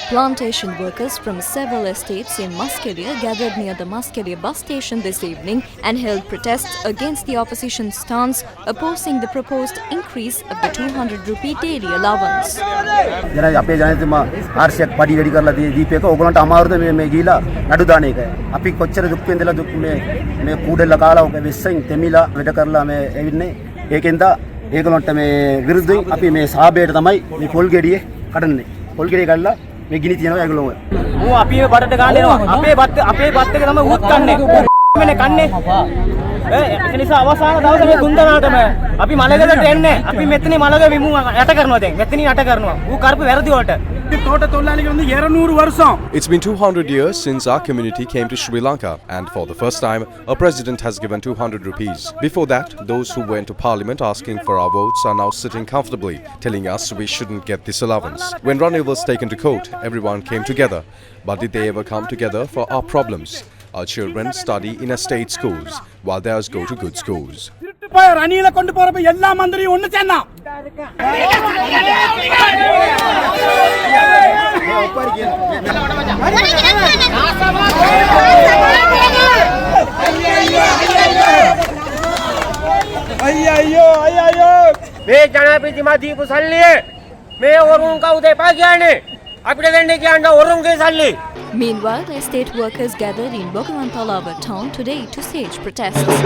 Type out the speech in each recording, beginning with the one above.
Plantation workers from several estates in Muskelia gathered near the Muskelia bus station this evening and held protests against the opposition stance opposing the proposed increase of the 200 rupee daily allowance. අපේ ජනතම ආර්ශයක් පඩි වැඩි කරලා දීපේක ඕගොල්ලන්ට අමාරුද මේ ගිහිලා නඩු දාන එක. අපි කොච්චර දුක් වෙන්දලා දුක් මේ කූඩෙල්ල කාලා ඔක වෙස්සෙන් තෙමිලා වැඩ කරලා මේ එවින්නේ. ඒකෙන්ද ඒගොල්ලන්ට මේ විරුද්ධයෙන් අපි මේ සාබේට තමයි මේ පොල් ගෙඩියේ කඩන්නේ. පොල් ගෙඩිය ගල්ලා මේ ගිනි තියනවා ඒගොල්ලෝ. ඌ අපි මේ බඩට ගන්න එනවා. අපේ බත් එක තමයි ඌත් කන්නේ. මෙන්න කන්නේ. ඒක නිසා අවසාන දවසේ මේ දුන්දනාටම අපි මලගෙදරට එන්නේ. අපි මෙතනින් මලග විමු යට කරනවා දැන්. මෙතනින් යට කරනවා. ඌ කරපු වැරදි වලට. It's been 200 years since our community came to Sri Lanka, and for the first time, a president has given 200 rupees. Before that, those who went to parliament asking for our votes are now sitting comfortably, telling us we shouldn't get this allowance. When Ranil was taken to court, everyone came together. But did they ever come together for our problems? Our children study in a state schools, while theirs go to good schools. ரணில கொண்டு போறப்ப எல்லா மந்திரியும் ஒண்ணு சேர்ந்தா ஐயோ මේ ජනාධිපතිතුමා දීපු සල්ලිය මේ වරුන් කවුද එපා කියන්නේ අපිට දෙන්නේ කියන්න වරුන්ගේ සල්ලි. Meanwhile, the estate workers gathered in Bogavantalawa town today to stage protests.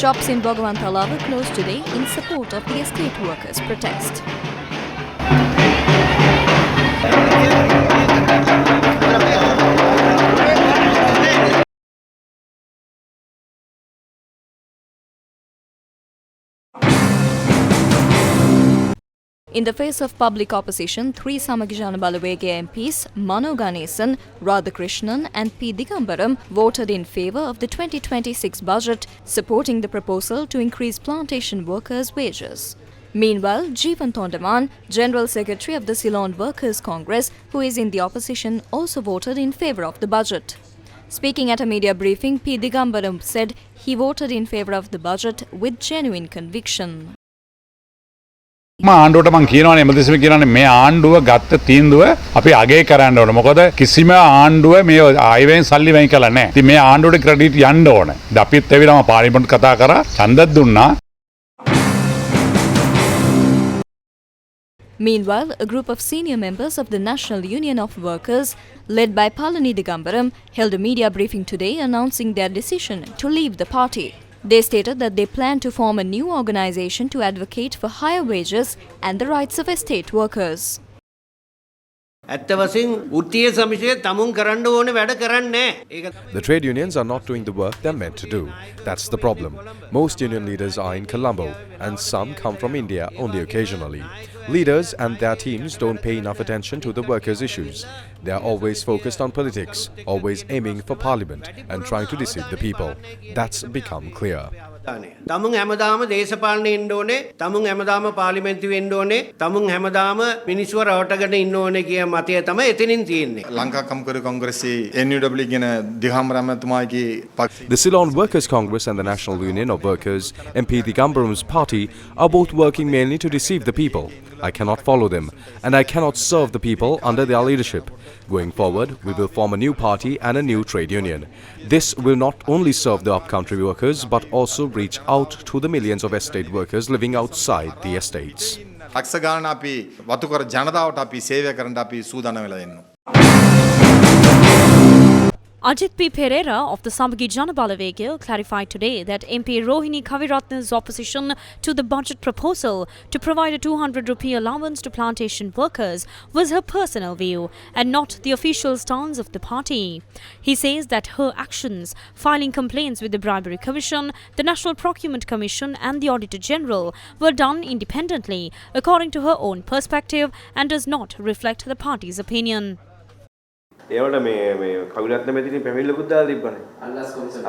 Shops in Bogavantalawa closed today in support of the estate workers' protest. In the face of public opposition, three Samagijana Balawege MPs, Mano Ganesan, Radhakrishnan and P. Digambaram, voted in favour of the 2026 budget, supporting the proposal to increase plantation workers' wages. Meanwhile, Jeevan Tondaman, General Secretary of the Ceylon Workers' Congress, who is in the opposition, also voted in favour of the budget. Speaking at a media briefing, P. Digambaram said he voted in favour of the budget with genuine conviction. ආණ්ඩුවට මම කියනවානේ එමෙදිසිම කියනවානේ මේ ආණ්ඩුව ගත්ත තීන්දුව අපි අගය කරන්න ඕනේ. මොකද කිසිම ආණ්ඩුව මේ ආයෙවෙන් සල්ලි වෙන් කළා නැහැ. ඉතින් මේ ආණ්ඩුවට ක්‍රෙඩිට් යන්න ඕනේ. අපිත් ඇවිල්ලාම පාර්ලිමේන්තු කතා කරා ඡන්දත් දුන්නා. Meanwhile, a group of senior members of the National Union of Workers, led by Palani Digambaram, held a media briefing today announcing their decision to leave the party. They stated that they plan to form a new organisation to advocate for higher wages and the rights of estate workers. The trade unions are not doing the work they're meant to do. That's the problem. Most union leaders are in Colombo, and some come from India only occasionally. Leaders and their teams don't pay enough attention to the workers' issues. They are always focused on politics, always aiming for parliament and trying to deceive the people. That's become clear. තමුන් හැමදාම දේශපාලනේ ඉන්න ඕනේ, තමුන් හැමදාම පාර්ලිමේන්තුවේ ඉන්න ඕනේ, තමුන් හැමදාම මිනිස්සුව රවටගෙන ඉන්න ඕනේ කියන මතය තමයි එතනින් තියෙන්නේ. ලංකා කම්කරු කොංග්‍රසයේ NUW කියන දිගම්රාමතුමාගේ The Ceylon Workers Congress and the National Union of Workers, MP Digambaram's party, are both working mainly to deceive the people. I cannot follow them, and I cannot serve the people under their leadership. Going forward, we will form a new party and a new trade union. This will not only serve the upcountry workers, but also reach out to the millions of estate workers living outside the estates. ලක්ෂ ගාන අපි වතුකර ජනතාවට අපි සේවය කරන්න අපි සූදානම් වෙලා ඉන්නවා. Ajith P. Perera of the Samagijana Balawege clarified today that MP Rohini Kavirathne's opposition to the budget proposal to provide a 200 rupee allowance to plantation workers was her personal view and not the official stance of the party. He says that her actions, filing complaints with the Bribery Commission, the National Procurement Commission and the Auditor General, were done independently according to her own perspective and does not reflect the party's opinion. ඒවට මේ කවිරත්න මෙතනින් පැමිණිල්ලකුත් දාලා තිබ්බනේ. අල්ලාස් කොමිසම.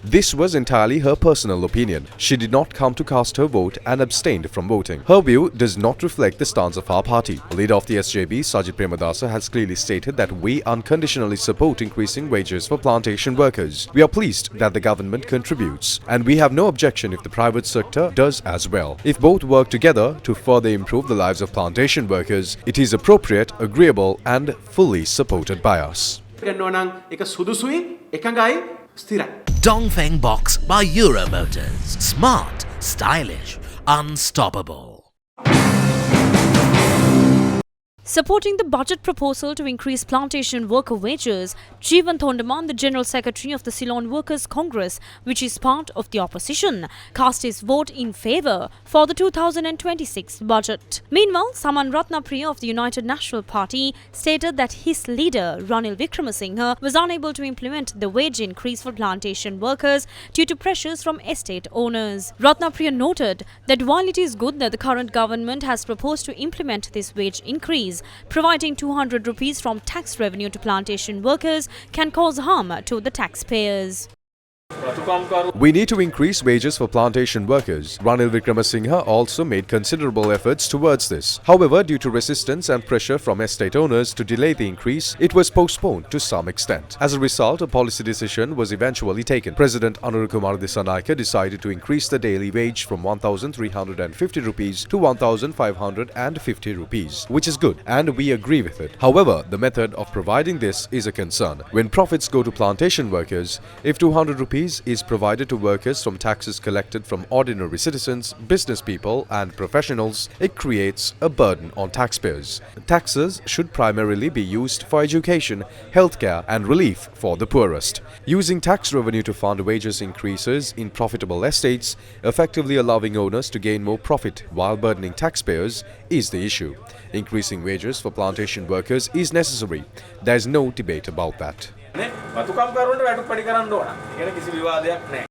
This was entirely her personal opinion. She did not come to cast her vote and abstained from voting. Her view does not reflect the stance of our party. Leader of the SJB, Sajid Premadasa, has clearly stated that we unconditionally support increasing wages for plantation workers. We are pleased that the government contributes, and we have no objection if the private sector does as well. If both work together to further improve the lives of plantation workers, it is appropriate, agreeable, and fully supported by us. Dongfeng Box by Euro Motors. Smart, stylish, unstoppable. Supporting the budget proposal to increase plantation worker wages, Jeevan Thondaman, the General Secretary of the Ceylon Workers Congress, which is part of the opposition, cast his vote in favour for the 2026 budget. Meanwhile, Saman Ratnapriya of the United National Party stated that his leader, Ranil Wickremesinghe, was unable to implement the wage increase for plantation workers due to pressures from estate owners. Ratnapriya noted that while it is good that the current government has proposed to implement this wage increase, providing 200 rupees from tax revenue to plantation workers can cause harm to the taxpayers. We need to increase wages for plantation workers. Ranil Wickremesinghe also made considerable efforts towards this. However, due to resistance and pressure from estate owners to delay the increase, it was postponed to some extent. As a result, a policy decision was eventually taken. President Anurukumar Dissanayake decided to increase the daily wage from 1,350 rupees to 1,550 rupees, which is good, and we agree with it. However, the method of providing this is a concern. When profits go to plantation workers, if 200 rupees is provided to workers from taxes collected from ordinary citizens, business people and professionals, it creates a burden on taxpayers. Taxes should primarily be used for education, healthcare and relief for the poorest. Using tax revenue to fund wages increases in profitable estates, effectively allowing owners to gain more profit while burdening taxpayers, is the issue. Increasing wages for plantation workers is necessary. There is no debate about that. වතුකම්කරුවන්ට වැටුප් පඩි කරන්න ඕන. ඒකට කිසි විවාදයක් නැහැ.